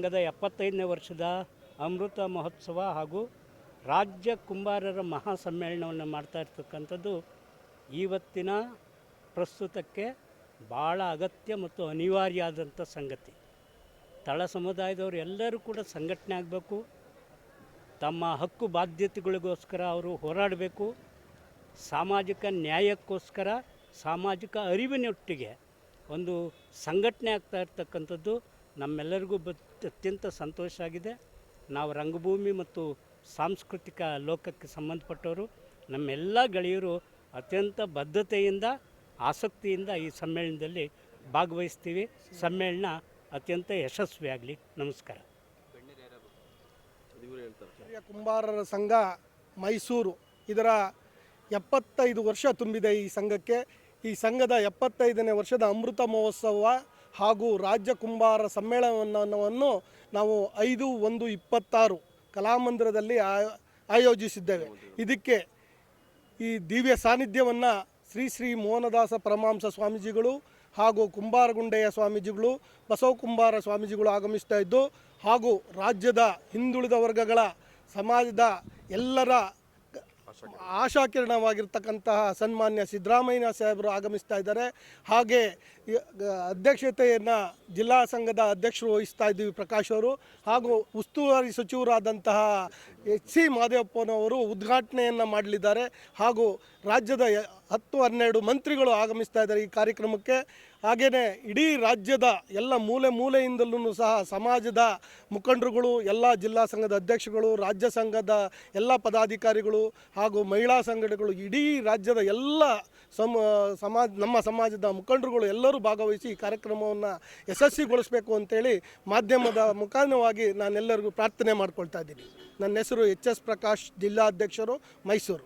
ಸಂಘದ 75ನೇ ವರ್ಷದ ಅಮೃತ ಮಹೋತ್ಸವ ಹಾಗೂ ರಾಜ್ಯ ಕುಂಬಾರರ ಮಹಾಸಮ್ಮೇಳನವನ್ನು ಮಾಡ್ತಾ ಇರ್ತಕ್ಕಂಥದ್ದು ಇವತ್ತಿನ ಪ್ರಸ್ತುತಕ್ಕೆ ಭಾಳ ಅಗತ್ಯ ಮತ್ತು ಅನಿವಾರ್ಯ ಆದಂಥ ಸಂಗತಿ. ತಳ ಸಮುದಾಯದವರು ಎಲ್ಲರೂ ಕೂಡ ಸಂಘಟನೆ ಆಗಬೇಕು, ತಮ್ಮ ಹಕ್ಕು ಬಾಧ್ಯತೆಗಳಿಗೋಸ್ಕರ ಅವರು ಹೋರಾಡಬೇಕು, ಸಾಮಾಜಿಕ ನ್ಯಾಯಕ್ಕೋಸ್ಕರ ಸಾಮಾಜಿಕ ಅರಿವಿನೊಟ್ಟಿಗೆ ಒಂದು ಸಂಘಟನೆ ಆಗ್ತಾ ಇರ್ತಕ್ಕಂಥದ್ದು ನಮ್ಮೆಲ್ಲರಿಗೂ ಅತ್ಯಂತ ಸಂತೋಷ ಆಗಿದೆ. ನಾವು ರಂಗಭೂಮಿ ಮತ್ತು ಸಾಂಸ್ಕೃತಿಕ ಲೋಕಕ್ಕೆ ಸಂಬಂಧಪಟ್ಟವರು, ನಮ್ಮೆಲ್ಲ ಗೆಳೆಯರು ಅತ್ಯಂತ ಬದ್ಧತೆಯಿಂದ ಆಸಕ್ತಿಯಿಂದ ಈ ಸಮ್ಮೇಳನದಲ್ಲಿ ಭಾಗವಹಿಸ್ತೀವಿ. ಸಮ್ಮೇಳನ ಅತ್ಯಂತ ಯಶಸ್ವಿಯಾಗಲಿ. ನಮಸ್ಕಾರ. ಕುಂಬಾರರ ಸಂಘ ಮೈಸೂರು ಇದರ 75 ವರ್ಷ ತುಂಬಿದೆ ಈ ಸಂಘಕ್ಕೆ. ಈ ಸಂಘದ 75ನೇ ವರ್ಷದ ಅಮೃತ ಮಹೋತ್ಸವ ಹಾಗೂ ರಾಜ್ಯ ಕುಂಬಾರ ಸಮ್ಮೇಳನವನ್ನು ನಾವು 5/1/26 ಕಲಾಮಂದಿರದಲ್ಲಿ ಆಯೋಜಿಸಿದ್ದೇವೆ. ಇದಕ್ಕೆ ಈ ದಿವ್ಯ ಸಾನ್ನಿಧ್ಯವನ್ನು ಶ್ರೀ ಮೋಹನದಾಸ ಪರಮಹಂಸ ಸ್ವಾಮೀಜಿಗಳು ಹಾಗೂ ಕುಂಬಾರಗುಂಡೆಯ ಸ್ವಾಮೀಜಿಗಳು, ಬಸವ ಕುಂಬಾರ ಸ್ವಾಮೀಜಿಗಳು ಆಗಮಿಸ್ತಾ ಇದ್ದು, ಹಾಗೂ ರಾಜ್ಯದ ಹಿಂದುಳಿದ ವರ್ಗಗಳ ಸಮಾಜದ ಎಲ್ಲರ ಆಶಾಕಿರಣವಾಗಿರ್ತಕ್ಕಂತಹ ಸನ್ಮಾನ್ಯ ಸಿದ್ದರಾಮಯ್ಯ ಸಾಹೇಬರು ಆಗಮಿಸ್ತಾ ಇದ್ದಾರೆ. ಹಾಗೆ ಅಧ್ಯಕ್ಷತೆಯನ್ನು ಜಿಲ್ಲಾ ಸಂಘದ ಅಧ್ಯಕ್ಷರು ವಹಿಸ್ತಾ ಇದ್ದೀವಿ ಪ್ರಕಾಶ್ ಅವರು, ಹಾಗೂ ಉಸ್ತುವಾರಿ ಸಚಿವರಾದಂತಹ HC ಮಾದೇವಪ್ಪನವರು ಉದ್ಘಾಟನೆಯನ್ನು ಮಾಡಲಿದ್ದಾರೆ. ಹಾಗೂ ರಾಜ್ಯದ 10-12 ಮಂತ್ರಿಗಳು ಆಗಮಿಸ್ತಾ ಇದ್ದಾರೆ ಈ ಕಾರ್ಯಕ್ರಮಕ್ಕೆ. ಹಾಗೆಯೇ ಇಡೀ ರಾಜ್ಯದ ಎಲ್ಲ ಮೂಲೆಯಿಂದಲೂ ಸಹ ಸಮಾಜದ ಮುಖಂಡರುಗಳು, ಎಲ್ಲ ಜಿಲ್ಲಾ ಸಂಘದ ಅಧ್ಯಕ್ಷಗಳು, ರಾಜ್ಯ ಸಂಘದ ಎಲ್ಲ ಪದಾಧಿಕಾರಿಗಳು ಹಾಗೂ ಮಹಿಳಾ ಸಂಘಟನೆಗಳು, ಇಡೀ ರಾಜ್ಯದ ಎಲ್ಲ ನಮ್ಮ ಸಮಾಜದ ಮುಖಂಡರುಗಳು ಎಲ್ಲರೂ ಭಾಗವಹಿಸಿ ಈ ಕಾರ್ಯಕ್ರಮವನ್ನು ಯಶಸ್ವಿಗೊಳಿಸಬೇಕು ಅಂತೇಳಿ ಮಾಧ್ಯಮದ ಮುಖಾಂತರವಾಗಿ ನಾನೆಲ್ಲರಿಗೂ ಪ್ರಾರ್ಥನೆ ಮಾಡ್ಕೊಳ್ತಾ ಇದ್ದೀನಿ. ನನ್ನ ಹೆಸರು HS ಪ್ರಕಾಶ್, ಜಿಲ್ಲಾಧ್ಯಕ್ಷರು, ಮೈಸೂರು.